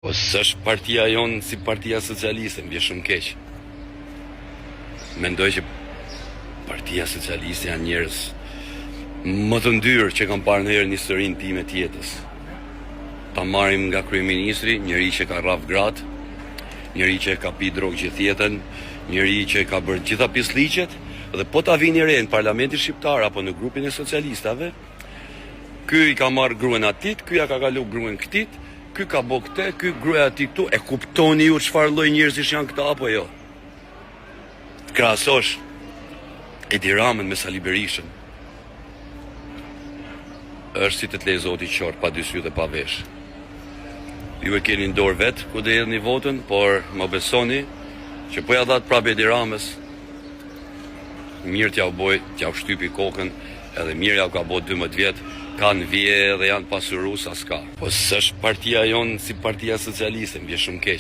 Po s'është partia jonë si partia socialiste, më bje shumë keq. Mendoj që partia socialiste janë njerëz më të ndyrë që kam parë ndonjëherë në historinë time të jetës. Ta marrim nga kryeministri, njëri që ka rraf gratë, njëri që ka pi drogë gjithë jetën, njëri që ka bërë gjitha pisliqet, dhe po ta vini re në parlamentin shqiptar apo në grupin e socialistave, ky i ka marrë gruan atit, ky ja ka kalu gruan këtit, ky ka bo këte, ky gruaja ati këtu. E kuptoni ju çfarë lloj njerëzish janë këta apo jo? Të krahasosh Edi Ramën me Sali Berishën është si të lejë Zoti qort, pa dy sy dhe pa vesh. Ju e keni në dorë vetë ku do hedhni votën, por më besoni që po ja dhat prapë Edi Ramës, mirë t'ja u boj, t'ja u shtypi kokën, edhe mirë ja u ka bo 12 vjetë, kanë vje dhe janë pasuru sa s'ka. Po s'është partia jonë si partia socialiste, më bje shumë keq.